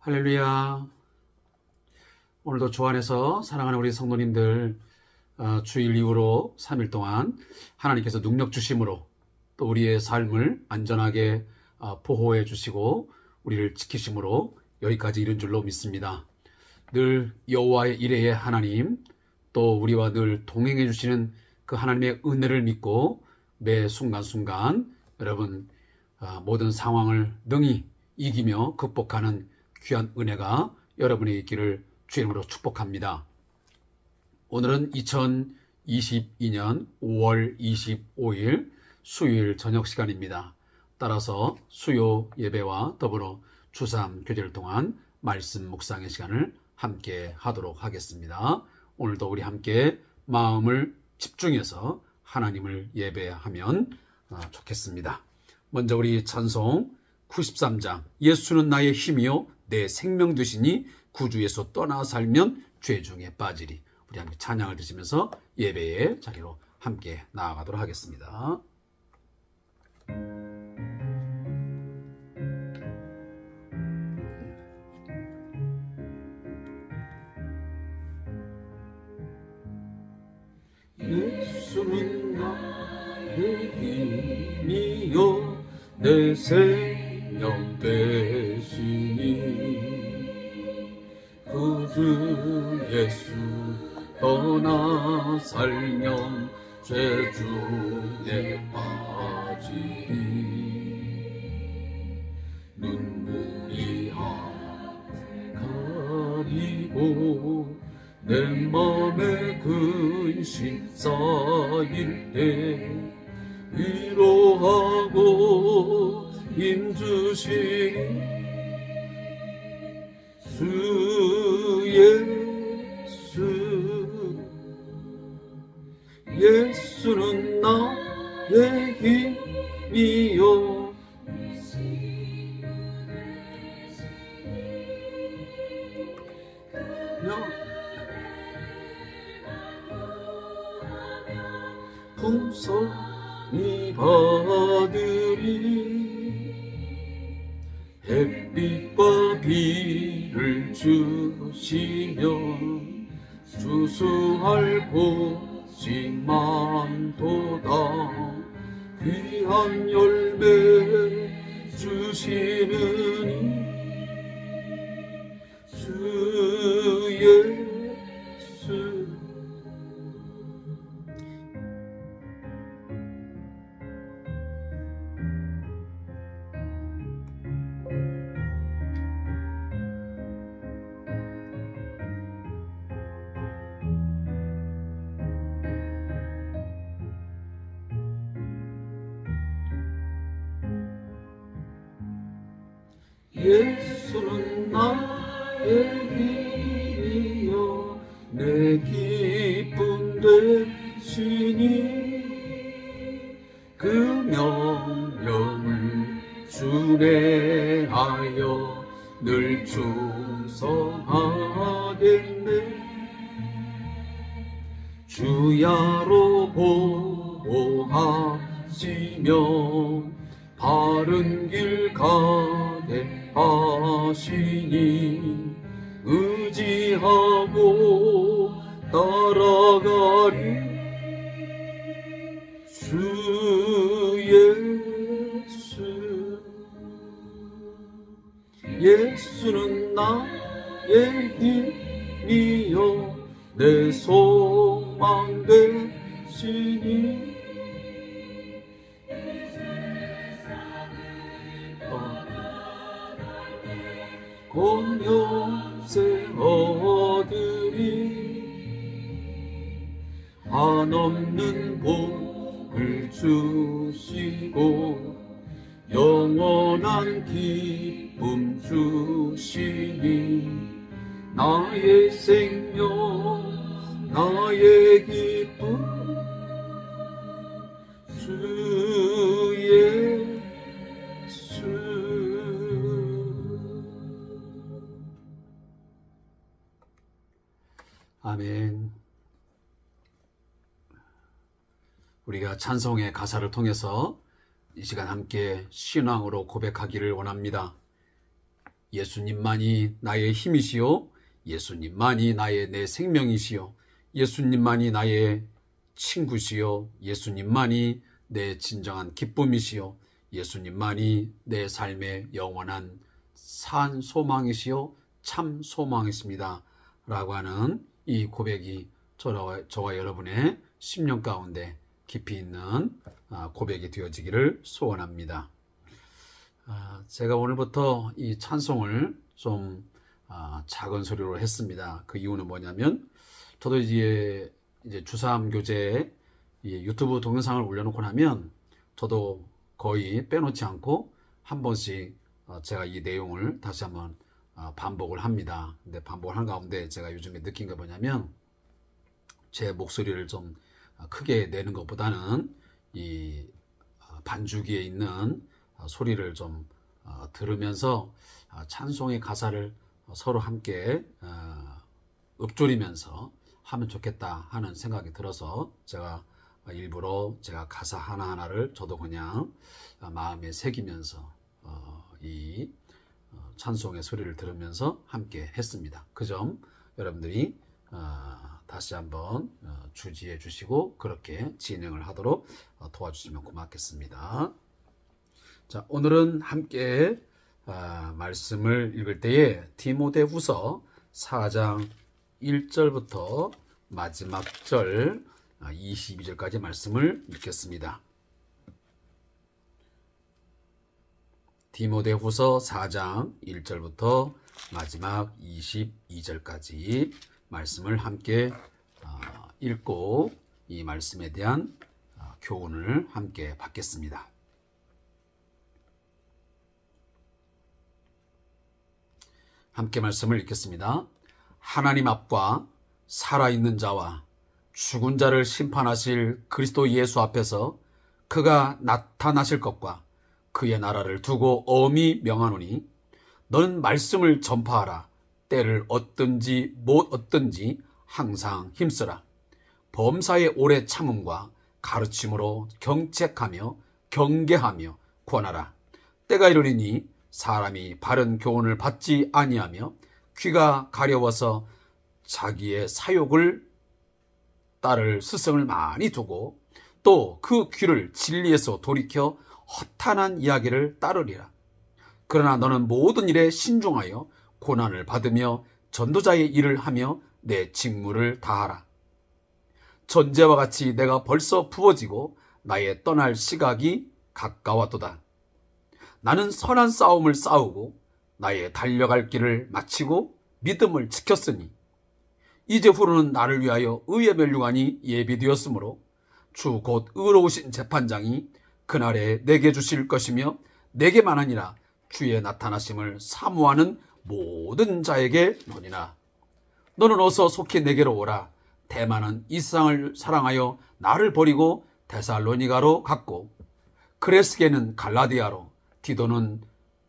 할렐루야. 오늘도 주 안에서 사랑하는 우리 성도님들, 주일 이후로 3일 동안 하나님께서 능력 주심으로 또 우리의 삶을 안전하게 보호해 주시고 우리를 지키심으로 여기까지 이른 줄로 믿습니다. 늘 여호와의 이레의 하나님, 또 우리와 늘 동행해 주시는 그 하나님의 은혜를 믿고 매 순간순간 여러분 모든 상황을 능히 이기며 극복하는 귀한 은혜가 여러분의 있기를 주 이름으로 축복합니다. 오늘은 2022년 5월 25일 수요일 저녁 시간입니다. 따라서 수요 예배와 더불어 주삼 교제를 통한 말씀 묵상의 시간을 함께 하도록 하겠습니다. 오늘도 우리 함께 마음을 집중해서 하나님을 예배하면 좋겠습니다. 먼저 우리 찬송 93장 예수는 나의 힘이요 내 생명 되시니 구주에서 떠나 살면 죄 중에 빠지리. 우리 함께 찬양을 드리면서 예배의 자리로 함께 나아가도록 하겠습니다. 예수는 나의 힘이요 내 생명 되시니 구주 예수 떠나 살면 죄 중에 빠지니 눈물이 가리고 내 맘에 근심 쌓일 때 위로하고 힘주시니 주 예수 예수는 나의 힘이요 풍성히 받으리 햇빛과 비를 주시며 주수할 곳이 많도다 귀한 열매 주시느니 주 예수 예수는 나의 힘이요 내 기쁨 되시니 그 명령을 순례하여 늘 충성하겠네 주야로 보호하시며 바른 길 가게 하시니 의지하고 따라가리 주 예수 예수는 나의 힘이요 내 소망 되시니 권세 얻으리 한없는 복을 주시고 영원한 기쁨 주시니 나의 생명 나의 기쁨 주 예수 아멘. 우리가 찬송의 가사를 통해서 이 시간 함께 신앙으로 고백하기를 원합니다. 예수님만이 나의 힘이시요. 예수님만이 나의 내 생명이시요. 예수님만이 나의 친구시요. 예수님만이 내 진정한 기쁨이시요. 예수님만이 내 삶의 영원한 산 소망이시요. 참 소망이십니다. 라고 하는 이 고백이 저와 여러분의 심령 가운데 깊이 있는 고백이 되어지기를 소원합니다. 제가 오늘부터 이 찬송을 좀 작은 소리로 했습니다. 그 이유는 뭐냐면 저도 이제 주삼 교재에 유튜브 동영상을 올려놓고 나면 저도 거의 빼놓지 않고 한 번씩 제가 이 내용을 다시 한번 반복을 합니다. 근데 반복을 하는 가운데 제가 요즘에 느낀 게 뭐냐면 제 목소리를 좀 크게 내는 것보다는 이 반주기에 있는 소리를 좀 들으면서 찬송의 가사를 서로 함께 읊조리면서 하면 좋겠다 하는 생각이 들어서 제가 일부러 제가 가사 하나하나를 저도 그냥 마음에 새기면서 이 찬송의 소리를 들으면서 함께 했습니다. 그 점 여러분들이 다시 한번 주지해 주시고 그렇게 진행을 하도록 도와주시면 고맙겠습니다. 자, 오늘은 함께 말씀을 읽을 때에 디모데후서 4장 1절부터 마지막 절 22절까지 말씀을 읽겠습니다. 디모데후서 4장 1절부터 마지막 22절까지 말씀을 함께 읽고 이 말씀에 대한 교훈을 함께 받겠습니다. 함께 말씀을 읽겠습니다. 하나님 앞과 살아있는 자와 죽은 자를 심판하실 그리스도 예수 앞에서 그가 나타나실 것과 그의 나라를 두고 엄히 명하노니 너는 말씀을 전파하라. 때를 얻든지 못 얻든지 항상 힘쓰라. 범사의 오래 참음과 가르침으로 경책하며 경계하며 권하라. 때가 이르리니 사람이 바른 교훈을 받지 아니하며 귀가 가려워서 자기의 사욕을 따를 스승을 많이 두고 또 그 귀를 진리에서 돌이켜 허탄한 이야기를 따르리라. 그러나 너는 모든 일에 신중하여 고난을 받으며 전도자의 일을 하며 내 직무를 다하라. 전제와 같이 내가 벌써 부어지고 나의 떠날 시각이 가까웠도다. 나는 선한 싸움을 싸우고 나의 달려갈 길을 마치고 믿음을 지켰으니 이제 후로는 나를 위하여 의의 멸류관이 예비되었으므로 주 곧 의로우신 재판장이 그날에 내게 주실 것이며 내게만 아니라 주의 나타나심을 사모하는 모든 자에게 노니라. 너는 어서 속히 내게로 오라. 대만은 이 세상을 사랑하여 나를 버리고 데살로니가로 갔고 그레스게는 갈라디아로 디도는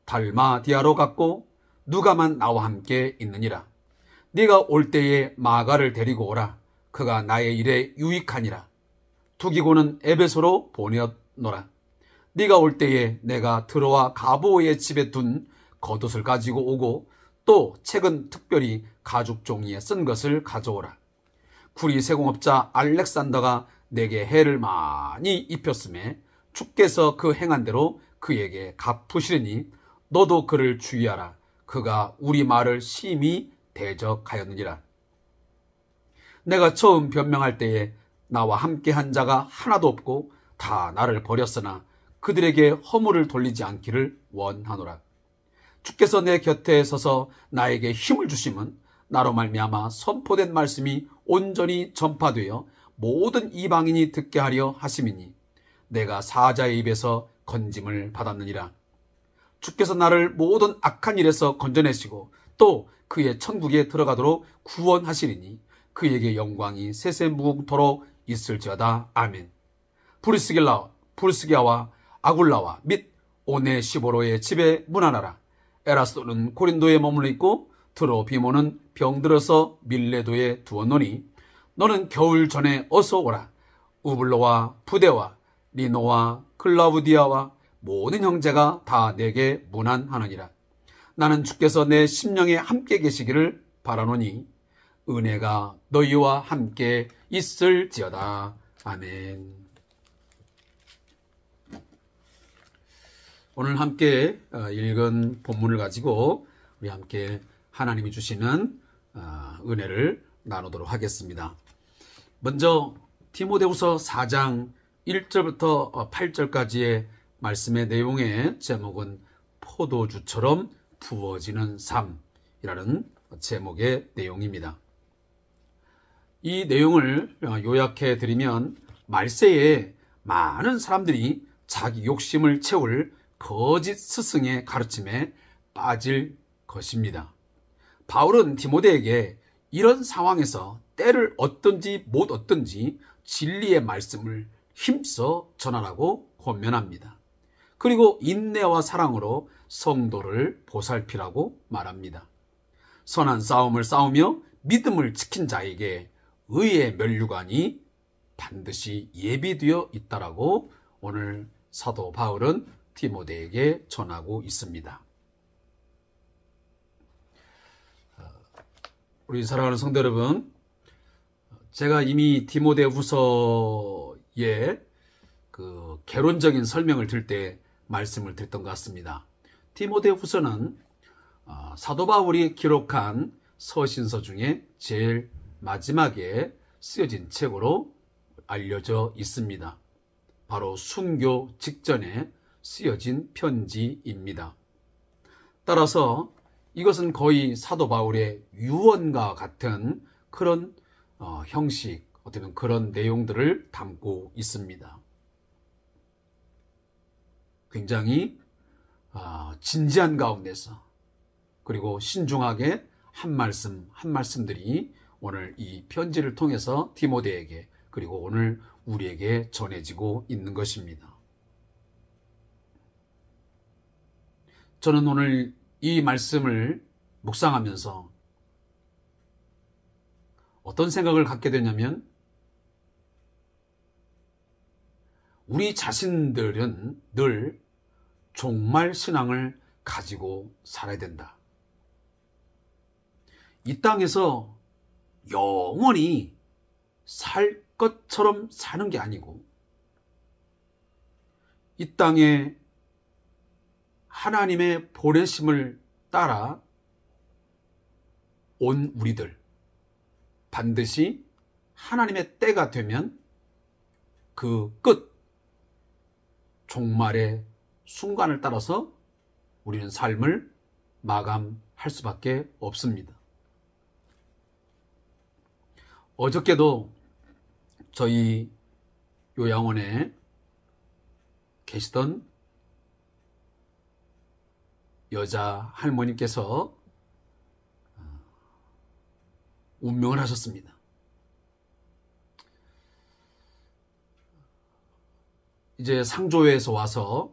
달마디아로 갔고 누가만 나와 함께 있느니라. 네가 올 때에 마가를 데리고 오라. 그가 나의 일에 유익하니라. 두기고는 에베소로 보내었노라. 네가 올 때에 내가 들어와 가보의 집에 둔 겉옷을 가지고 오고 또 책은 특별히 가죽 종이에 쓴 것을 가져오라. 구리 세공업자 알렉산더가 내게 해를 많이 입혔음에 주께서 그 행한 대로 그에게 갚으시리니 너도 그를 주의하라. 그가 우리 말을 심히 대적하였느니라. 내가 처음 변명할 때에 나와 함께한 자가 하나도 없고 다 나를 버렸으나 그들에게 허물을 돌리지 않기를 원하노라. 주께서 내 곁에 서서 나에게 힘을 주심은 나로 말미암아 선포된 말씀이 온전히 전파되어 모든 이방인이 듣게 하려 하심이니 내가 사자의 입에서 건짐을 받았느니라. 주께서 나를 모든 악한 일에서 건져내시고 또 그의 천국에 들어가도록 구원하시리니 그에게 영광이 세세무궁토록 있을지어다. 아멘. 브루스기아와 아굴라와 및 오네시보로의 집에 문안하라. 에라스도는 고린도에 머물러 있고 트로피모는 병들어서 밀레도에 두었노니 너는 겨울 전에 어서 오라. 우블로와 부데와 리노와 클라우디아와 모든 형제가 다 내게 문안하느니라. 나는 주께서 내 심령에 함께 계시기를 바라노니 은혜가 너희와 함께 있을지어다. 아멘. 오늘 함께 읽은 본문을 가지고 우리 함께 하나님이 주시는 은혜를 나누도록 하겠습니다. 먼저 디모데후서 4장 1절부터 8절까지의 말씀의 내용의 제목은 포도주처럼 부어지는 삶이라는 제목의 내용입니다. 이 내용을 요약해 드리면 말세에 많은 사람들이 자기 욕심을 채울 거짓 스승의 가르침에 빠질 것입니다. 바울은 디모데에게 이런 상황에서 때를 얻든지 못 얻든지 진리의 말씀을 힘써 전하라고 권면합니다. 그리고 인내와 사랑으로 성도를 보살피라고 말합니다. 선한 싸움을 싸우며 믿음을 지킨 자에게 의의 면류관이 반드시 예비되어 있다라고 오늘 사도 바울은 디모데에게 전하고 있습니다. 우리 사랑하는 성도 여러분, 제가 이미 디모데후서의 그 개론적인 설명을 들 때 말씀을 드렸던 것 같습니다. 디모데후서는 사도 바울이 기록한 서신서 중에 제일 마지막에 쓰여진 책으로 알려져 있습니다. 바로 순교 직전에 쓰여진 편지입니다. 따라서 이것은 거의 사도 바울의 유언과 같은 그런 형식, 어떻게 보면 그런 내용들을 담고 있습니다. 굉장히 진지한 가운데서 그리고 신중하게 한 말씀 한 말씀들이 오늘 이 편지를 통해서 디모데에게 그리고 오늘 우리에게 전해지고 있는 것입니다. 저는 오늘 이 말씀을 묵상하면서 어떤 생각을 갖게 되냐면 우리 자신들은 늘 종말 신앙을 가지고 살아야 된다. 이 땅에서 영원히 살 것처럼 사는 게 아니고 이 땅에 하나님의 보내심을 따라 온 우리들 반드시 하나님의 때가 되면 그 끝 종말의 순간을 따라서 우리는 삶을 마감할 수밖에 없습니다. 어저께도 저희 요양원에 계시던 여자 할머니께서 운명을 하셨습니다. 이제 상조회에서 와서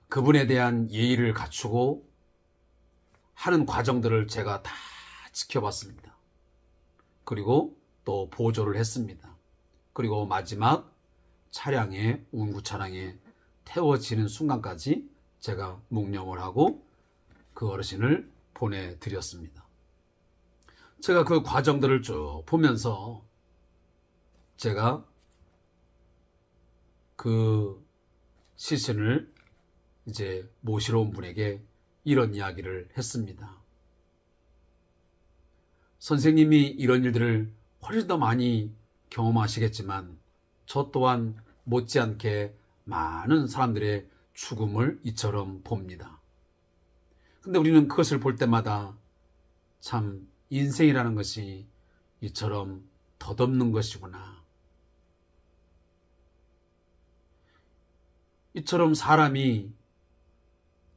그분에 대한 예의를 갖추고 하는 과정들을 제가 다 지켜봤습니다. 그리고 또 보조를 했습니다. 그리고 마지막 차량에 운구 차량에 태워지는 순간까지 제가 묵념을 하고 그 어르신을 보내드렸습니다. 제가 그 과정들을 쭉 보면서 제가 그 시신을 이제 모시러 온 분에게 이런 이야기를 했습니다. 선생님이 이런 일들을 훨씬 더 많이 경험하시겠지만 저 또한 못지않게 많은 사람들의 죽음을 이처럼 봅니다. 근데 우리는 그것을 볼 때마다 참 인생이라는 것이 이처럼 덧없는 것이구나. 이처럼 사람이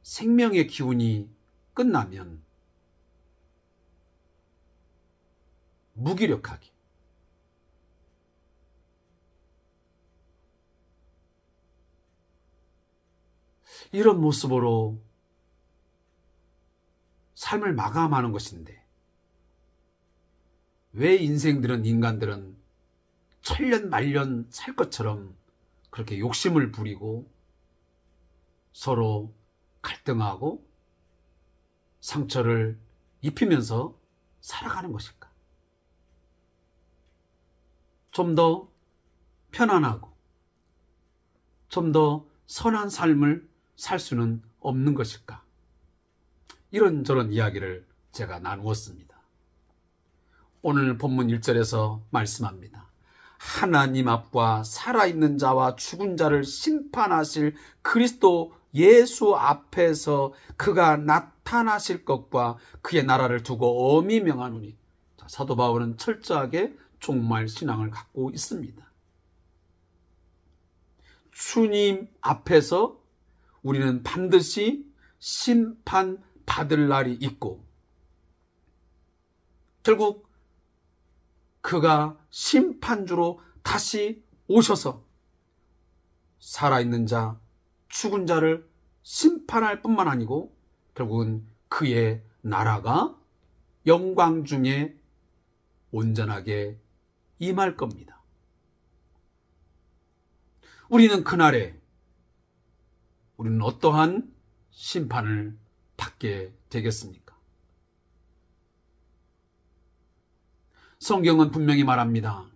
생명의 기운이 끝나면 무기력하게 이런 모습으로 삶을 마감하는 것인데 왜 인간들은 천년 만년 살 것처럼 그렇게 욕심을 부리고 서로 갈등하고 상처를 입히면서 살아가는 것일까? 좀 더 편안하고 좀 더 선한 삶을 살 수는 없는 것일까? 이런저런 이야기를 제가 나누었습니다. 오늘 본문 1절에서 말씀합니다. 하나님 앞과 살아있는 자와 죽은 자를 심판하실 그리스도 예수 앞에서 그가 나타나실 것과 그의 나라를 두고 엄히 명하노니. 사도 바울은 철저하게 종말 신앙을 갖고 있습니다. 주님 앞에서 우리는 반드시 심판받을 날이 있고, 결국 그가 심판주로 다시 오셔서 살아있는 자, 죽은 자를 심판할 뿐만 아니고 결국은 그의 나라가 영광 중에 온전하게 임할 겁니다. 우리는 그날에 우리는 어떠한 심판을 받게 되겠습니까? 성경은 분명히 말합니다.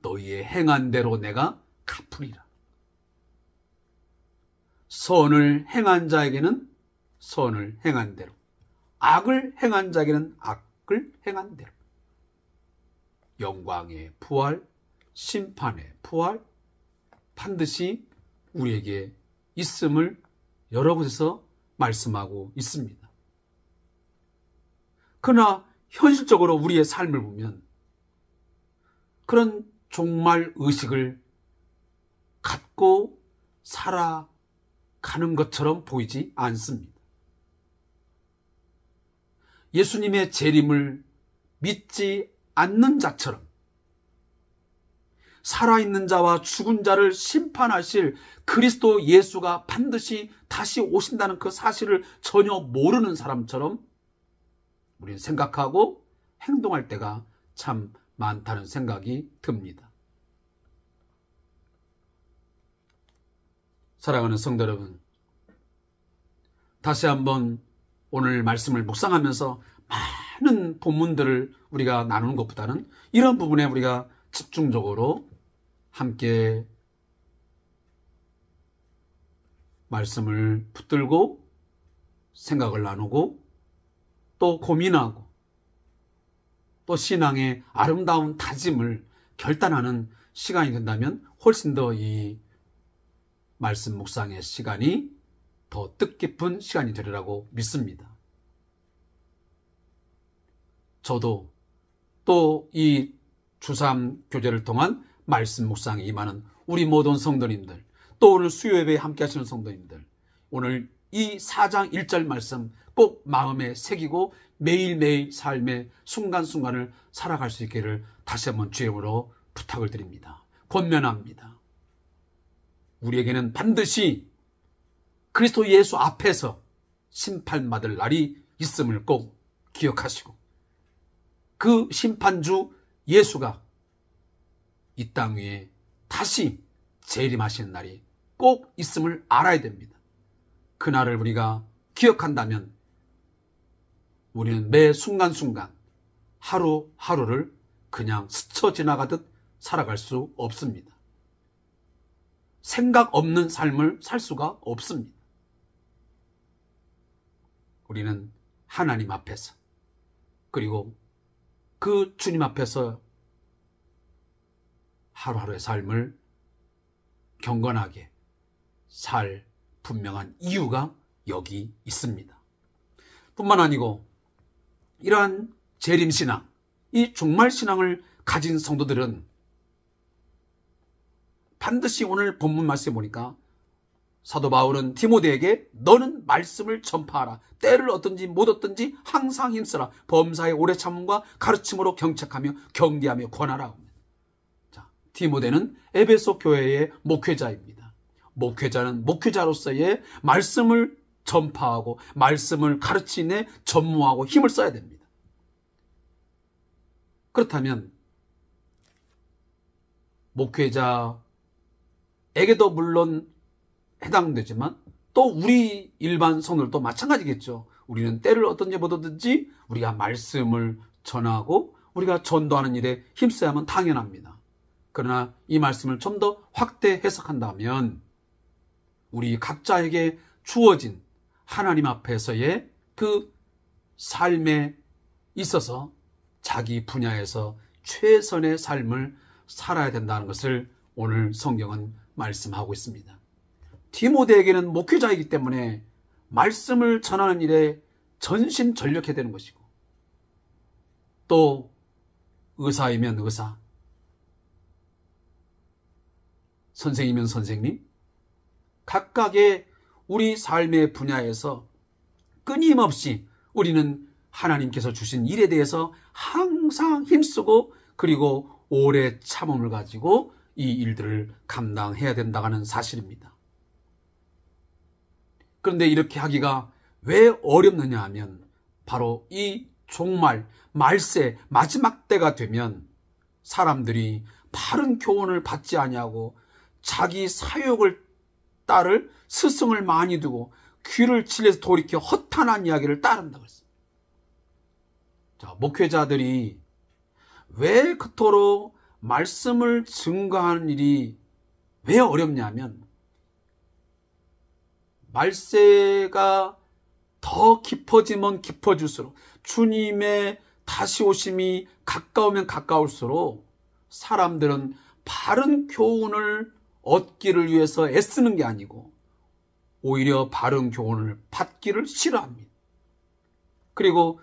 너희의 행한 대로 내가 갚으리라. 선을 행한 자에게는 선을 행한 대로, 악을 행한 자에게는 악을 행한 대로. 영광의 부활, 심판의 부활, 반드시 우리에게 있음을 여러 곳에서 말씀하고 있습니다. 그러나 현실적으로 우리의 삶을 보면 그런 종말 의식을 갖고 살아가는 것처럼 보이지 않습니다. 예수님의 재림을 믿지 않는 자처럼 살아있는 자와 죽은 자를 심판하실 그리스도 예수가 반드시 다시 오신다는 그 사실을 전혀 모르는 사람처럼 우리는 생각하고 행동할 때가 참 많다는 생각이 듭니다. 사랑하는 성도 여러분, 다시 한번 오늘 말씀을 묵상하면서 많은 본문들을 우리가 나누는 것보다는 이런 부분에 우리가 집중적으로 함께 말씀을 붙들고 생각을 나누고 또 고민하고 또 신앙의 아름다운 다짐을 결단하는 시간이 된다면 훨씬 더 이 말씀 묵상의 시간이 더 뜻깊은 시간이 되리라고 믿습니다. 저도 또 이 주3 교제를 통한 말씀 묵상에 임하는 우리 모든 성도님들, 또 오늘 수요예배에 함께 하시는 성도님들, 오늘 이 4장 1절 말씀 꼭 마음에 새기고 매일매일 삶의 순간순간을 살아갈 수 있기를 다시 한번 주의 이름으로 부탁을 드립니다. 권면합니다. 우리에게는 반드시 그리스도 예수 앞에서 심판받을 날이 있음을 꼭 기억하시고, 그 심판주 예수가 이 땅 위에 다시 재림하시는 날이 꼭 있음을 알아야 됩니다. 그날을 우리가 기억한다면 우리는 매 순간순간 하루하루를 그냥 스쳐 지나가듯 살아갈 수 없습니다. 생각 없는 삶을 살 수가 없습니다. 우리는 하나님 앞에서, 그리고 그 주님 앞에서 하루하루의 삶을 경건하게 살 분명한 이유가 여기 있습니다. 뿐만 아니고 이러한 재림신앙, 이 종말신앙을 가진 성도들은 반드시 오늘 본문 말씀에 보니까 사도 바울은 디모데에게 너는 말씀을 전파하라. 때를 얻든지 못 얻든지 항상 힘쓰라. 범사의 오래 참음과 가르침으로 경책하며 경계하며 권하라. 자, 디모데는 에베소 교회의 목회자입니다. 목회자는 목회자로서의 말씀을 전파하고 말씀을 가르치는 데 전무하고 힘을 써야 됩니다. 그렇다면 목회자에게도 물론 해당되지만 또 우리 일반 성도들도 마찬가지겠죠. 우리는 때를 어떤 예보든지 우리가 말씀을 전하고 우리가 전도하는 일에 힘써야만 당연합니다. 그러나 이 말씀을 좀 더 확대 해석한다면 우리 각자에게 주어진 하나님 앞에서의 그 삶에 있어서 자기 분야에서 최선의 삶을 살아야 된다는 것을 오늘 성경은 말씀하고 있습니다. 디모데에게는 목회자이기 때문에 말씀을 전하는 일에 전심전력해야 되는 것이고, 또 의사이면 의사, 선생이면 선생님, 각각의 우리 삶의 분야에서 끊임없이 우리는 하나님께서 주신 일에 대해서 항상 힘쓰고 그리고 오래 참음을 가지고 이 일들을 감당해야 된다는 사실입니다. 그런데 이렇게 하기가 왜 어렵느냐 하면 바로 이 종말, 말세, 마지막 때가 되면 사람들이 바른 교훈을 받지 아니하고 자기 사욕을 따를 스승을 많이 두고 귀를 칠해서 돌이켜 허탄한 이야기를 따른다고 했어요. 자, 목회자들이 왜 그토록 말씀을 증거하는 일이 왜 어렵냐면 말세가 더 깊어지면 깊어질수록 주님의 다시 오심이 가까우면 가까울수록 사람들은 바른 교훈을 얻기를 위해서 애쓰는 게 아니고 오히려 바른 교훈을 받기를 싫어합니다. 그리고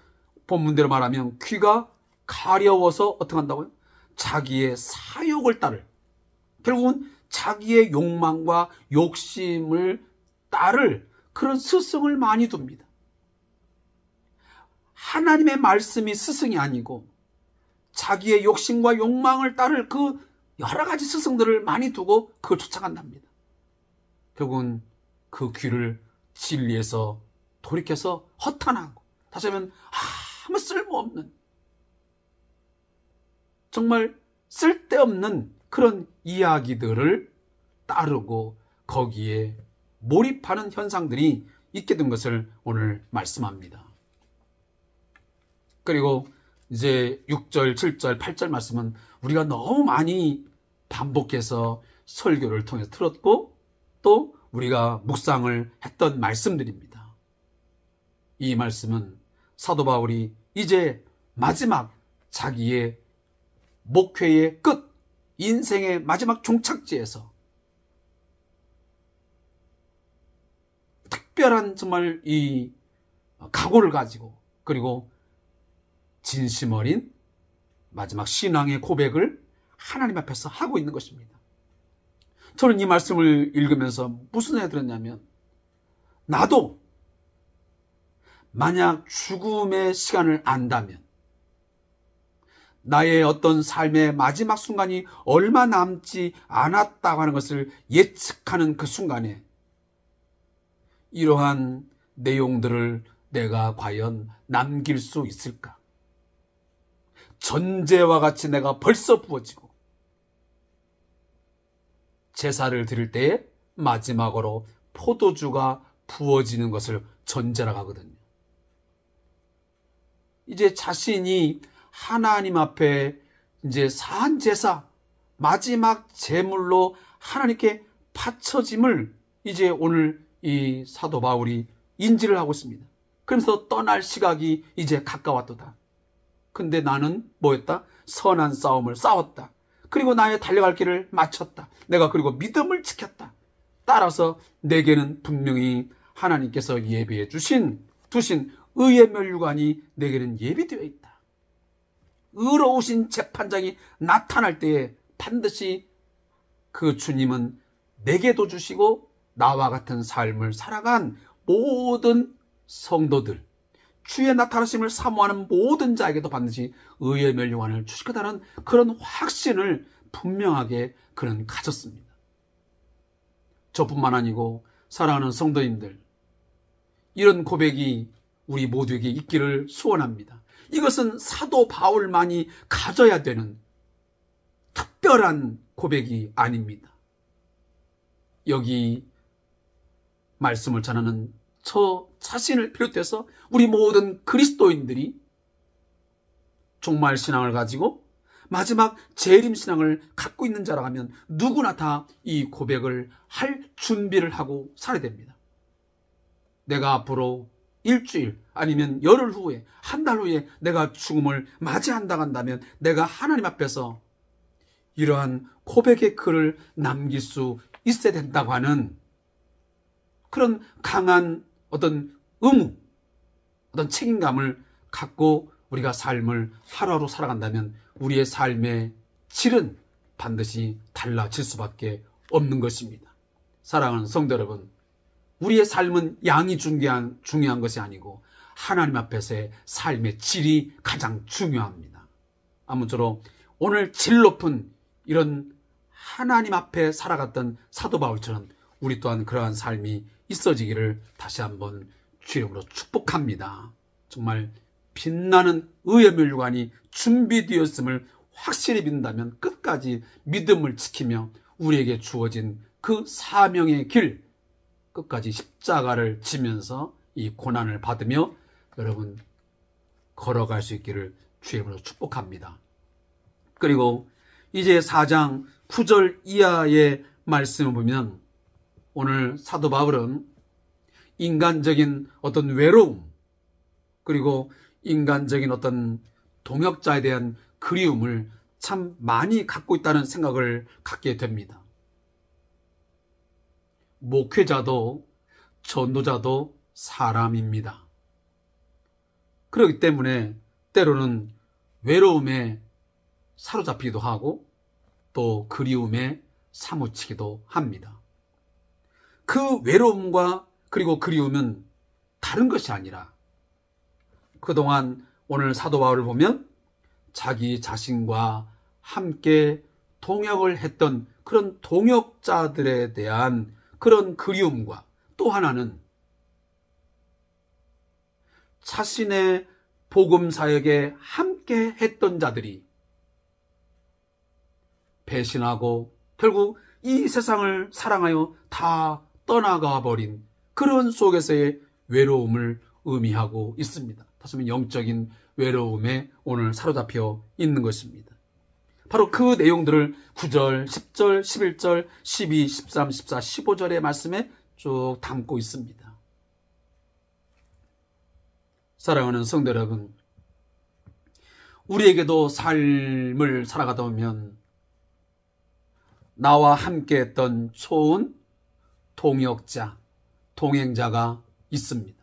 본문대로 말하면 귀가 가려워서 어떻게 한다고요? 자기의 사욕을 따를, 결국은 자기의 욕망과 욕심을 따를 그런 스승을 많이 둡니다. 하나님의 말씀이 스승이 아니고 자기의 욕심과 욕망을 따를 그 여러 가지 스승들을 많이 두고 그걸 쫓아간답니다. 결국은 그 귀를 진리에서 돌이켜서 허탄하고, 다시 하면 아무 쓸모없는, 정말 쓸데없는 그런 이야기들을 따르고 거기에 몰입하는 현상들이 있게 된 것을 오늘 말씀합니다. 그리고 이제 6절, 7절, 8절 말씀은 우리가 너무 많이 반복해서 설교를 통해서 들었고 또 우리가 묵상을 했던 말씀들입니다. 이 말씀은 사도 바울이 이제 마지막 자기의 목회의 끝, 인생의 마지막 종착지에서 특별한 정말 이 각오를 가지고 그리고 진심 어린 마지막 신앙의 고백을 하나님 앞에서 하고 있는 것입니다. 저는 이 말씀을 읽으면서 무슨 생각이 들었냐면, 나도 만약 죽음의 시간을 안다면, 나의 어떤 삶의 마지막 순간이 얼마 남지 않았다고 하는 것을 예측하는 그 순간에 이러한 내용들을 내가 과연 남길 수 있을까? 전제와 같이 내가 벌써 부어지고 제사를 드릴 때에 마지막으로 포도주가 부어지는 것을 전제라고 하거든요. 이제 자신이 하나님 앞에 이제 산 제사, 마지막 제물로 하나님께 바쳐짐을 이제 오늘 이 사도 바울이 인지를 하고 있습니다. 그러면서 떠날 시각이 이제 가까웠도다. 근데 나는 뭐였다? 선한 싸움을 싸웠다. 그리고 나의 달려갈 길을 마쳤다. 내가 그리고 믿음을 지켰다. 따라서 내게는 분명히 하나님께서 예비해 두신 의의 면류관이 내게는 예비되어 있다. 의로우신 재판장이 나타날 때에 반드시 그 주님은 내게도 주시고 나와 같은 삶을 살아간 모든 성도들, 주의 나타나심을 사모하는 모든 자에게도 반드시 의의 멸류관을 주실 거다라는 그런 확신을 분명하게 그는 가졌습니다. 저뿐만 아니고 사랑하는 성도님들, 이런 고백이 우리 모두에게 있기를 소원합니다. 이것은 사도 바울만이 가져야 되는 특별한 고백이 아닙니다. 여기 말씀을 전하는 저 자신을 비롯해서 우리 모든 그리스도인들이 종말신앙을 가지고 마지막 재림신앙을 갖고 있는 자라 하면 누구나 다 이 고백을 할 준비를 하고 살아야 됩니다. 내가 앞으로 일주일 아니면 열흘 후에 한 달 후에 내가 죽음을 맞이한다 한다면 내가 하나님 앞에서 이러한 고백의 글을 남길 수 있어야 된다고 하는 그런 강한 어떤 의무, 어떤 책임감을 갖고 우리가 삶을 하루하루 살아간다면 우리의 삶의 질은 반드시 달라질 수밖에 없는 것입니다. 사랑하는 성도 여러분, 우리의 삶은 양이 중요한 것이 아니고 하나님 앞에서의 삶의 질이 가장 중요합니다. 아무쪼록 오늘 질 높은 이런 하나님 앞에 살아갔던 사도 바울처럼 우리 또한 그러한 삶이 있어지기를 다시 한번 주의 이름으로 축복합니다. 정말 빛나는 의의 멸류관이 준비되었음을 확실히 믿는다면 끝까지 믿음을 지키며 우리에게 주어진 그 사명의 길 끝까지 십자가를 지면서 이 고난을 받으며 여러분 걸어갈 수 있기를 주의 이름으로 축복합니다. 그리고 이제 4장 9절 이하의 말씀을 보면 오늘 사도 바울은 인간적인 어떤 외로움 그리고 인간적인 어떤 동역자에 대한 그리움을 참 많이 갖고 있다는 생각을 갖게 됩니다. 목회자도 전도자도 사람입니다. 그렇기 때문에 때로는 외로움에 사로잡히기도 하고 또 그리움에 사무치기도 합니다. 그 외로움과 그리고 그리움은 다른 것이 아니라 그동안 오늘 사도 바울을 보면 자기 자신과 함께 동역을 했던 그런 동역자들에 대한 그런 그리움과 또 하나는 자신의 복음 사역에 함께 했던 자들이 배신하고 결국 이 세상을 사랑하여 다 떠나가 버린 그런 속에서의 외로움을 의미하고 있습니다. 다시 말하면 영적인 외로움에 오늘 사로잡혀 있는 것입니다. 바로 그 내용들을 9절, 10절, 11절, 12, 13, 14, 15절의 말씀에 쭉 담고 있습니다. 사랑하는 성도 여러분, 우리에게도 삶을 살아가다 보면 나와 함께 했던 좋은 동역자, 동행자가 있습니다.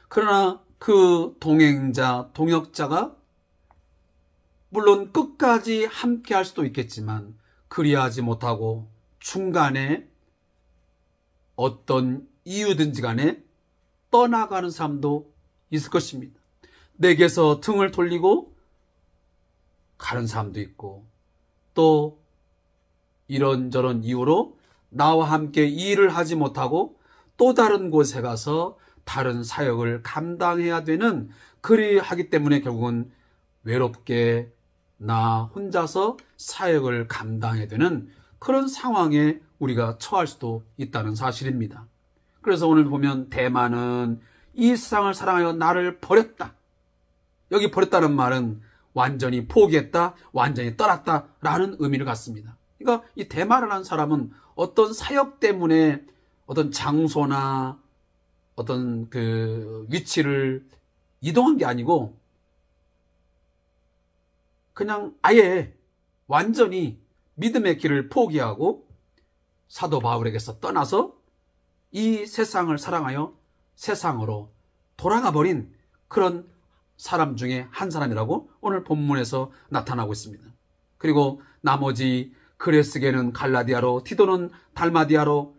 그러나 그 동행자, 동역자가 물론 끝까지 함께 할 수도 있겠지만 그리하지 못하고 중간에 어떤 이유든지 간에 떠나가는 사람도 있을 것입니다. 내게서 등을 돌리고 가는 사람도 있고 또 이런저런 이유로 나와 함께 일을 하지 못하고 또 다른 곳에 가서 다른 사역을 감당해야 되는 그리하기 때문에 결국은 외롭게 나 혼자서 사역을 감당해야 되는 그런 상황에 우리가 처할 수도 있다는 사실입니다. 그래서 오늘 보면 대만은 이 세상을 사랑하여 나를 버렸다. 여기 버렸다는 말은 완전히 포기했다, 완전히 떠났다 라는 의미를 갖습니다. 그러니까 이 대마라는 사람은 어떤 사역 때문에 어떤 장소나 어떤 그 위치를 이동한 게 아니고 그냥 아예 완전히 믿음의 길을 포기하고 사도 바울에게서 떠나서 이 세상을 사랑하여 세상으로 돌아가 버린 그런 사람 중에 한 사람이라고 오늘 본문에서 나타나고 있습니다. 그리고 나머지 그레스게는 갈라디아로, 디도는 달마디아로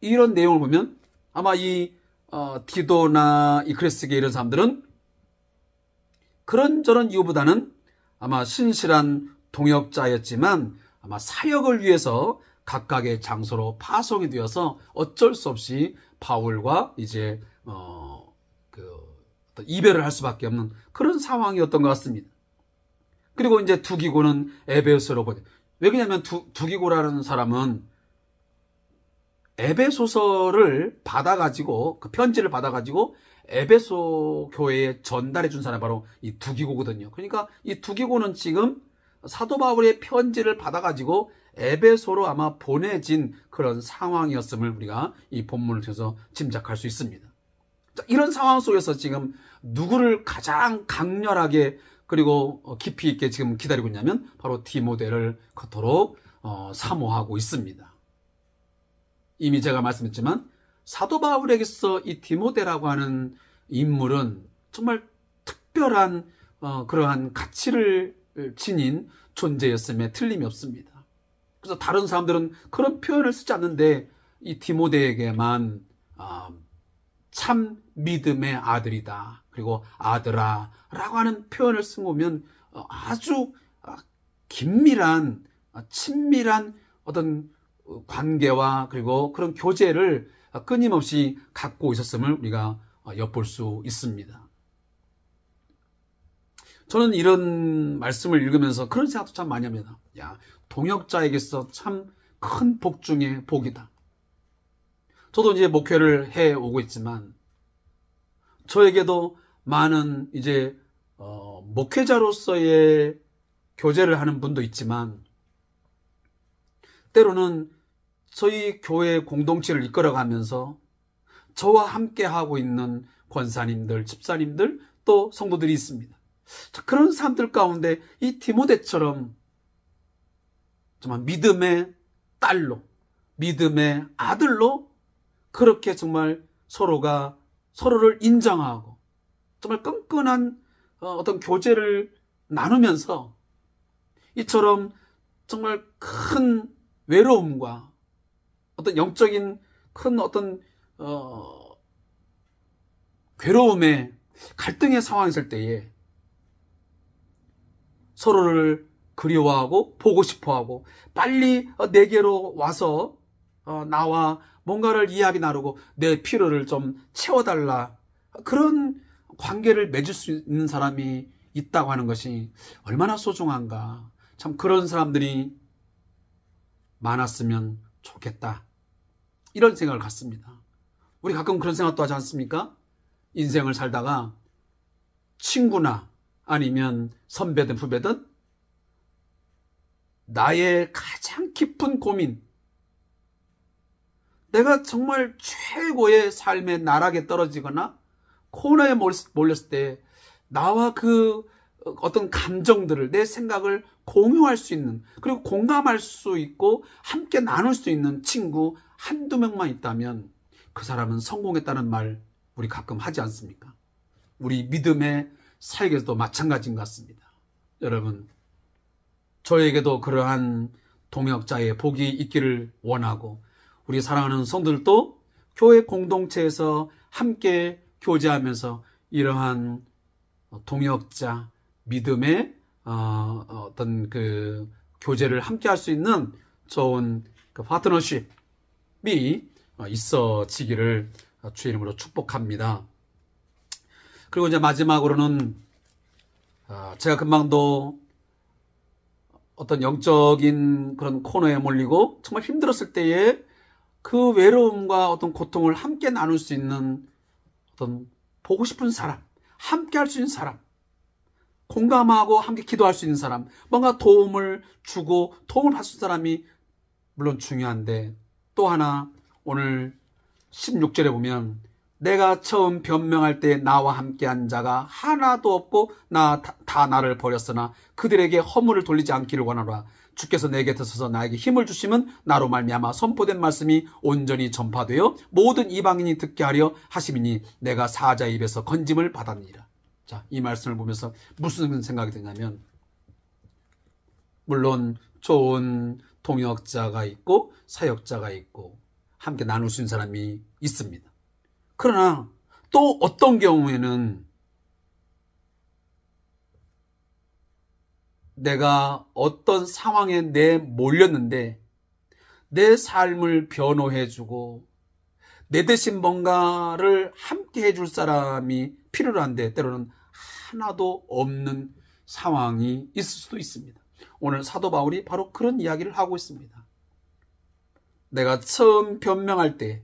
이런 내용을 보면 아마 이 디도나 이 그레스게 이런 사람들은 그런저런 이유보다는 아마 신실한 동역자였지만 아마 사역을 위해서 각각의 장소로 파송이 되어서 어쩔 수 없이 바울과 이제 이별을 할 수밖에 없는 그런 상황이었던 것 같습니다. 그리고 이제 두기고는 에베소로 보내. 왜 그러냐면 두기고라는 사람은 에베소서를 받아가지고, 그 편지를 받아가지고 에베소 교회에 전달해 준 사람이 바로 이 두기고거든요. 그러니까 이 두기고는 지금 사도 바울의 편지를 받아가지고 에베소로 아마 보내진 그런 상황이었음을 우리가 이 본문을 통해서 짐작할 수 있습니다. 자, 이런 상황 속에서 지금 누구를 가장 강렬하게 그리고 깊이 있게 지금 기다리고 있냐면 바로 디모데를 그토록 사모하고 있습니다. 이미 제가 말씀했지만 사도 바울에게서 이 디모데라고 하는 인물은 정말 특별한 그러한 가치를 지닌 존재였음에 틀림이 없습니다. 그래서 다른 사람들은 그런 표현을 쓰지 않는데 이 디모데에게만 참 믿음의 아들이다, 그리고 아들아 라고 하는 표현을 쓴 거면 아주 긴밀한 친밀한 어떤 관계와 그리고 그런 교제를 끊임없이 갖고 있었음을 우리가 엿볼 수 있습니다. 저는 이런 말씀을 읽으면서 그런 생각도 참 많이 합니다. 야, 동역자에게서 참 큰 복 중에 복이다. 저도 이제 목회를 해 오고 있지만 저에게도 많은 이제 목회자로서의 교제를 하는 분도 있지만 때로는 저희 교회 공동체를 이끌어가면서 저와 함께 하고 있는 권사님들, 집사님들, 또 성도들이 있습니다. 그런 사람들 가운데 이 디모데처럼 정말 믿음의 딸로, 믿음의 아들로 그렇게 정말 서로가 서로를 인정하고 정말 끈끈한 어떤 교제를 나누면서 이처럼 정말 큰 외로움과 어떤 영적인 큰 어떤 괴로움의 갈등의 상황이 있을 때에 서로를 그리워하고 보고 싶어하고 빨리 내게로 와서 나와 뭔가를 이야기 나누고 내 필요를 좀 채워달라, 그런 관계를 맺을 수 있는 사람이 있다고 하는 것이 얼마나 소중한가. 참 그런 사람들이 많았으면 좋겠다, 이런 생각을 갖습니다. 우리 가끔 그런 생각도 하지 않습니까? 인생을 살다가 친구나 아니면 선배든 후배든 나의 가장 깊은 고민, 내가 정말 최고의 삶의 나락에 떨어지거나 코너에 몰렸을 때 나와 그 어떤 감정들을, 내 생각을 공유할 수 있는, 그리고 공감할 수 있고 함께 나눌 수 있는 친구 한두 명만 있다면 그 사람은 성공했다는 말 우리 가끔 하지 않습니까? 우리 믿음의 사역에서도 마찬가지인 것 같습니다. 여러분, 저에게도 그러한 동역자의 복이 있기를 원하고 우리 사랑하는 성도들도 교회 공동체에서 함께 교제하면서 이러한 동역자, 믿음의 어떤 그 교제를 함께 할 수 있는 좋은 그 파트너십이 있어지기를 주의 이름으로 축복합니다. 그리고 이제 마지막으로는 제가 금방도 어떤 영적인 그런 코너에 몰리고 정말 힘들었을 때에 그 외로움과 어떤 고통을 함께 나눌 수 있는 어떤 보고 싶은 사람, 함께 할 수 있는 사람, 공감하고 함께 기도할 수 있는 사람, 뭔가 도움을 주고 도움을 받을 수 있는 사람이 물론 중요한데, 또 하나 오늘 16절에 보면 내가 처음 변명할 때 나와 함께한 자가 하나도 없고 다 나를 버렸으나 그들에게 허물을 돌리지 않기를 원하노라. 주께서 내 곁에 서서 나에게 힘을 주시면 나로 말미암아 선포된 말씀이 온전히 전파되어 모든 이방인이 듣게 하려 하심이니 내가 사자의 입에서 건짐을 받았느니라. 자, 이 말씀을 보면서 무슨 생각이 드냐면, 물론 좋은 동역자가 있고 사역자가 있고 함께 나눌 수 있는 사람이 있습니다. 그러나 또 어떤 경우에는 내가 어떤 상황에 몰렸는데 내 삶을 변호해주고 내 대신 뭔가를 함께 해줄 사람이 필요로 한데 때로는 하나도 없는 상황이 있을 수도 있습니다. 오늘 사도 바울이 바로 그런 이야기를 하고 있습니다. 내가 처음 변명할 때,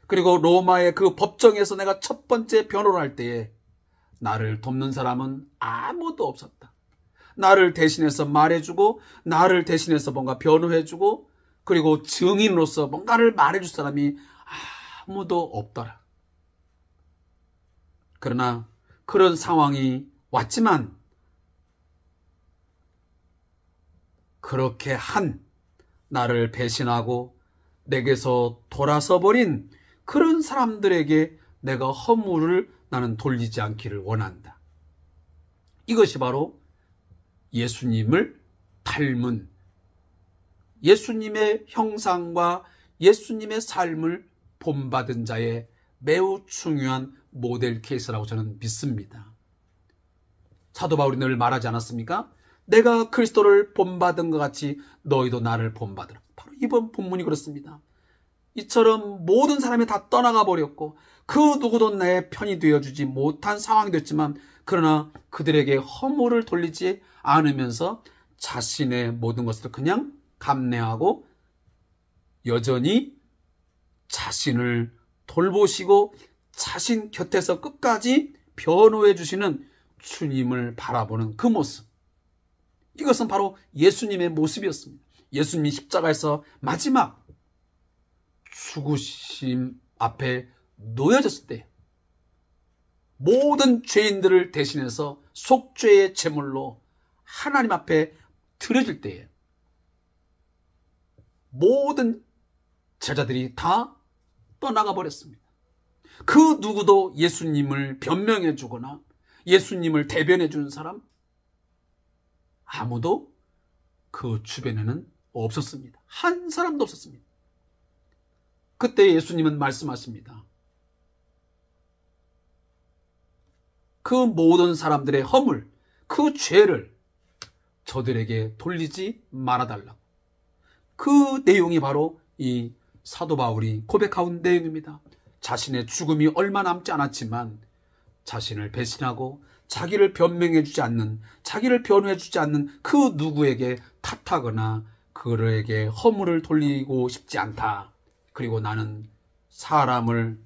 그리고 로마의 그 법정에서 내가 첫 번째 변호를 할 때에 나를 돕는 사람은 아무도 없었다. 나를 대신해서 말해주고, 나를 대신해서 뭔가 변호해주고, 그리고 증인으로서 뭔가를 말해줄 사람이 아무도 없더라. 그러나 그런 상황이 왔지만, 그렇게 나를 배신하고 내게서 돌아서 버린 그런 사람들에게 내가 허물을 나는 돌리지 않기를 원한다. 이것이 바로 예수님을 닮은, 예수님의 형상과 예수님의 삶을 본받은 자의 매우 중요한 모델 케이스라고 저는 믿습니다. 사도 바울이 늘 말하지 않았습니까? 내가 그리스도를 본받은 것 같이 너희도 나를 본받으라. 바로 이번 본문이 그렇습니다. 이처럼 모든 사람이 다 떠나가 버렸고 그 누구도 나의 편이 되어주지 못한 상황이 됐지만, 그러나 그들에게 허물을 돌리지 않으면서 자신의 모든 것을 그냥 감내하고 여전히 자신을 돌보시고 자신 곁에서 끝까지 변호해 주시는 주님을 바라보는 그 모습, 이것은 바로 예수님의 모습이었습니다. 예수님이 십자가에서 마지막 죽으심 앞에 놓여졌을 때, 모든 죄인들을 대신해서 속죄의 제물로 하나님 앞에 드려질 때에 모든 제자들이 다 떠나가 버렸습니다. 그 누구도 예수님을 변명해 주거나 예수님을 대변해 주는 사람 아무도 그 주변에는 없었습니다. 한 사람도 없었습니다. 그때 예수님은 말씀하십니다. 그 모든 사람들의 허물, 그 죄를 저들에게 돌리지 말아달라고. 그 내용이 바로 이 사도 바울이 고백한 내용입니다. 자신의 죽음이 얼마 남지 않았지만 자신을 배신하고 자기를 변명해주지 않는, 자기를 변호해주지 않는 그 누구에게 탓하거나 그에게 허물을 돌리고 싶지 않다. 그리고 나는 사람을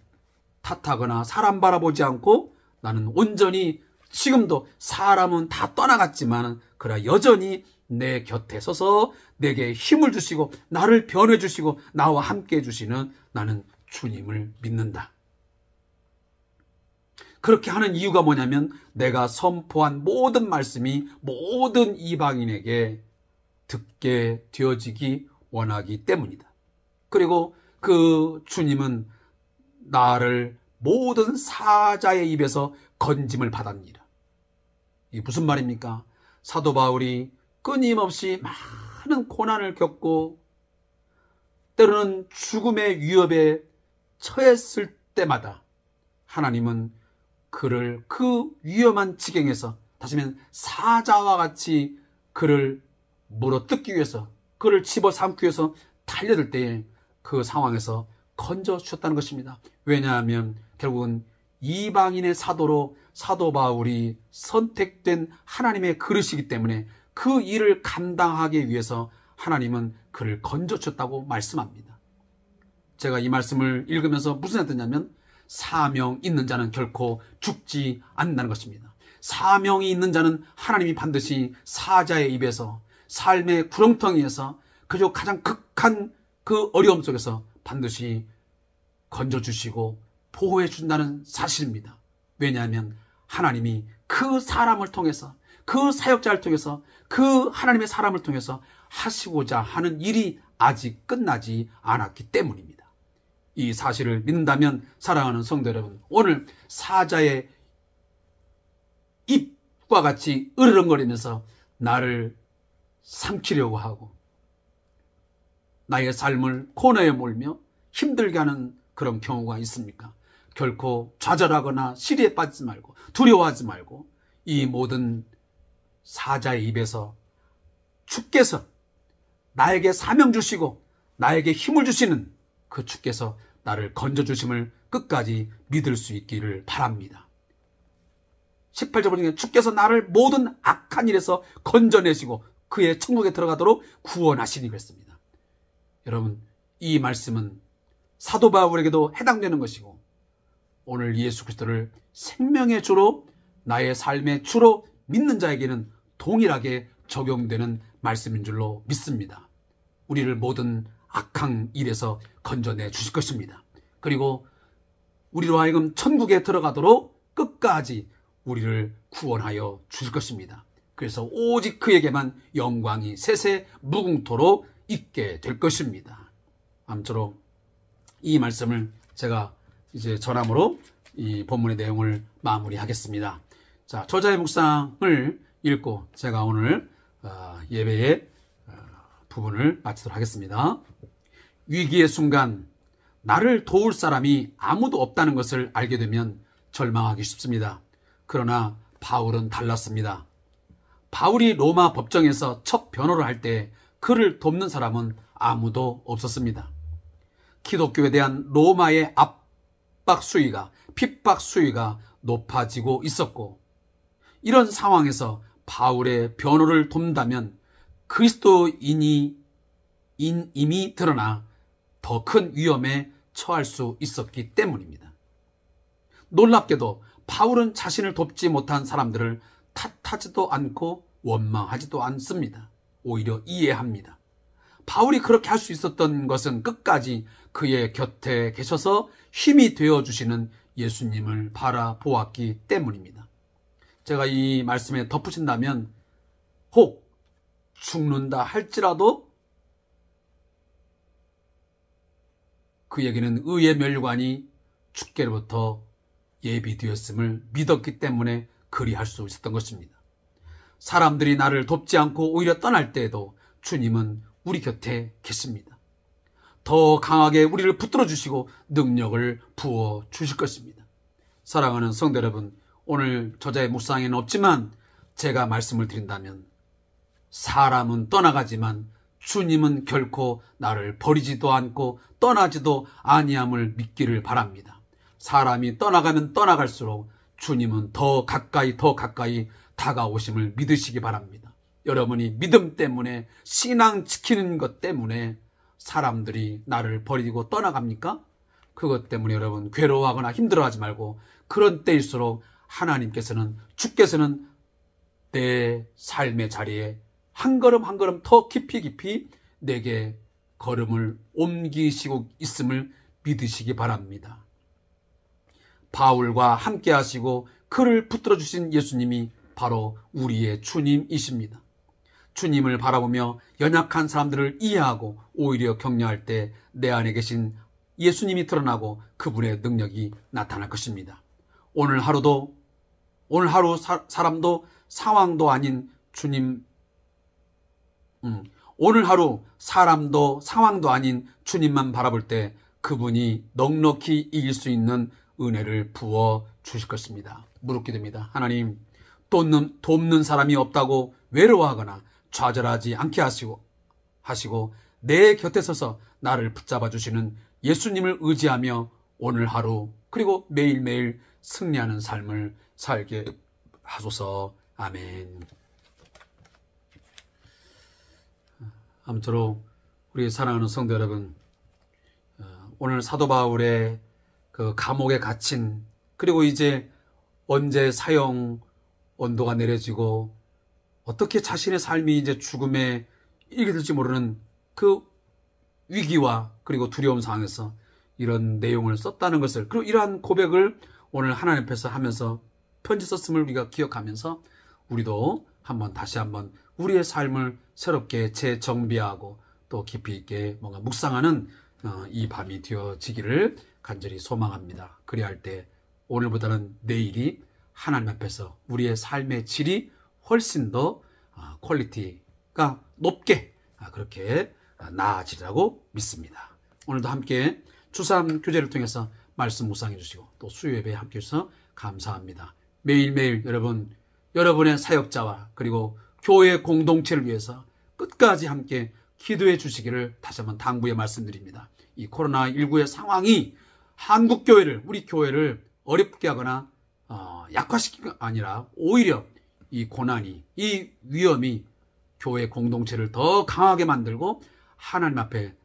탓하거나 사람 바라보지 않고 나는 온전히 지금도 사람은 다 떠나갔지만 그러나 여전히 내 곁에 서서 내게 힘을 주시고 나를 변호해 주시고 나와 함께 해주시는 나는 주님을 믿는다. 그렇게 하는 이유가 뭐냐면 내가 선포한 모든 말씀이 모든 이방인에게 듣게 되어지기 원하기 때문이다. 그리고 그 주님은 나를 모든 사자의 입에서 건짐을 받았느니라. 이게 무슨 말입니까? 사도 바울이 끊임없이 많은 고난을 겪고 때로는 죽음의 위협에 처했을 때마다 하나님은 그를 그 위험한 지경에서, 다시 말하면 사자와 같이 그를 물어뜯기 위해서, 그를 집어삼기 위해서 달려들 때에 그 상황에서 건져주셨다는 것입니다. 왜냐하면 결국은 이방인의 사도로 사도 바울이 선택된 하나님의 그릇이기 때문에 그 일을 감당하기 위해서 하나님은 그를 건져주셨다고 말씀합니다. 제가 이 말씀을 읽으면서 무슨 생각이 드냐면 사명 있는 자는 결코 죽지 않는다는 것입니다. 사명이 있는 자는 하나님이 반드시 사자의 입에서, 삶의 구렁텅이에서, 그저 가장 극한 그 어려움 속에서 반드시 건져주시고 보호해 준다는 사실입니다. 왜냐하면 하나님이 그 사람을 통해서, 그 사역자를 통해서, 그 하나님의 사람을 통해서 하시고자 하는 일이 아직 끝나지 않았기 때문입니다. 이 사실을 믿는다면 사랑하는 성도 여러분, 오늘 사자의 입과 같이 으르렁거리면서 나를 삼키려고 하고 나의 삶을 코너에 몰며 힘들게 하는 그런 경우가 있습니까? 결코 좌절하거나 시리에 빠지지 말고 두려워하지 말고 이 모든 사자의 입에서 주께서 나에게 사명 주시고 나에게 힘을 주시는 그 주께서 나를 건져주심을 끝까지 믿을 수 있기를 바랍니다. 18절 보니까 주께서 나를 모든 악한 일에서 건져내시고 그의 천국에 들어가도록 구원하시니 그랬습니다. 여러분, 이 말씀은 사도 바울에게도 해당되는 것이고 오늘 예수 그리스도를 생명의 주로 나의 삶의 주로 믿는 자에게는 동일하게 적용되는 말씀인 줄로 믿습니다. 우리를 모든 악한 일에서 건져내 주실 것입니다. 그리고 우리로 하여금 천국에 들어가도록 끝까지 우리를 구원하여 주실 것입니다. 그래서 오직 그에게만 영광이 세세 무궁토록 있게 될 것입니다. 아무쪼록 이 말씀을 제가 이제 전함으로 이 본문의 내용을 마무리하겠습니다. 자, 저자의 묵상을 읽고 제가 오늘 예배의 부분을 마치도록 하겠습니다. 위기의 순간 나를 도울 사람이 아무도 없다는 것을 알게 되면 절망하기 쉽습니다. 그러나 바울은 달랐습니다. 바울이 로마 법정에서 첫 변호를 할 때 그를 돕는 사람은 아무도 없었습니다. 기독교에 대한 로마의 압박 수위가, 핍박 수위가 높아지고 있었고 이런 상황에서 바울의 변호를 돕는다면 그리스도인이 이미 드러나 더 큰 위험에 처할 수 있었기 때문입니다. 놀랍게도 바울은 자신을 돕지 못한 사람들을 탓하지도 않고 원망하지도 않습니다. 오히려 이해합니다. 바울이 그렇게 할 수 있었던 것은 끝까지 그의 곁에 계셔서 힘이 되어주시는 예수님을 바라보았기 때문입니다. 제가 이 말씀에 덧붙인다면 혹 죽는다 할지라도 그에게는 의의 멸관이 주께로부터 예비되었음을 믿었기 때문에 그리할 수 있었던 것입니다. 사람들이 나를 돕지 않고 오히려 떠날 때에도 주님은 우리 곁에 계십니다. 더 강하게 우리를 붙들어 주시고 능력을 부어 주실 것입니다. 사랑하는 성도 여러분, 오늘 저자의 묵상에는 없지만 제가 말씀을 드린다면 사람은 떠나가지만 주님은 결코 나를 버리지도 않고 떠나지도 아니함을 믿기를 바랍니다. 사람이 떠나가면 떠나갈수록 주님은 더 가까이 다가오심을 믿으시기 바랍니다. 여러분이 믿음 때문에 신앙 지키는 것 때문에 사람들이 나를 버리고 떠나갑니까? 그것 때문에 여러분 괴로워하거나 힘들어하지 말고 그런 때일수록 하나님께서는 주께서는 내 삶의 자리에 한 걸음 한 걸음 더 깊이 내게 걸음을 옮기시고 있음을 믿으시기 바랍니다. 바울과 함께 하시고 그를 붙들어 주신 예수님이 바로 우리의 주님이십니다. 주님을 바라보며 연약한 사람들을 이해하고 오히려 격려할 때 내 안에 계신 예수님이 드러나고 그분의 능력이 나타날 것입니다. 오늘 하루 사람도 상황도 아닌 주님, 오늘 하루 사람도 상황도 아닌 주님만 바라볼 때 그분이 넉넉히 이길 수 있는 은혜를 부어 주실 것입니다. 무릎 기도입니다. 하나님, 돕는 사람이 없다고 외로워하거나 좌절하지 않게 하시고 내 곁에 서서 나를 붙잡아 주시는 예수님을 의지하며 오늘 하루 그리고 매일매일 승리하는 삶을 살게 하소서. 아멘. 아무쪼록 우리 사랑하는 성도 여러분, 오늘 사도 바울의 그 감옥에 갇힌, 그리고 이제 언제 사형 온도가 내려지고 어떻게 자신의 삶이 이제 죽음에 이르게 될지 모르는 그 위기와 그리고 두려움 상황에서 이런 내용을 썼다는 것을, 그리고 이러한 고백을 오늘 하나님 앞에서 하면서 편지 썼음을 우리가 기억하면서 우리도 다시 한번 우리의 삶을 새롭게 재정비하고 또 깊이 있게 뭔가 묵상하는 이 밤이 되어지기를 간절히 소망합니다. 그래야 할 때 오늘보다는 내일이 하나님 앞에서 우리의 삶의 질이 훨씬 더 퀄리티가 높게 그렇게 나아지라고 믿습니다. 오늘도 함께 주삼 교제를 통해서 말씀 묵상해 주시고 또 수요 예배에 함께 해주셔서 감사합니다. 매일매일 여러분의 사역자와 그리고 교회 공동체를 위해서 끝까지 함께 기도해 주시기를 다시 한번 당부해 말씀드립니다. 이 코로나19의 상황이 한국교회를, 우리 교회를 어렵게 하거나 약화시키는 게 아니라 오히려 이 고난이, 이 위험이 교회 공동체를 더 강하게 만들고 하나님 앞에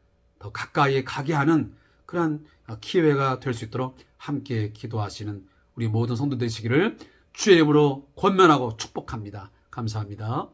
더 가까이 가게 하는 그러한 기회가 될 수 있도록 함께 기도하시는 우리 모든 성도 되시기를 주의 이름으로 권면하고 축복합니다. 감사합니다.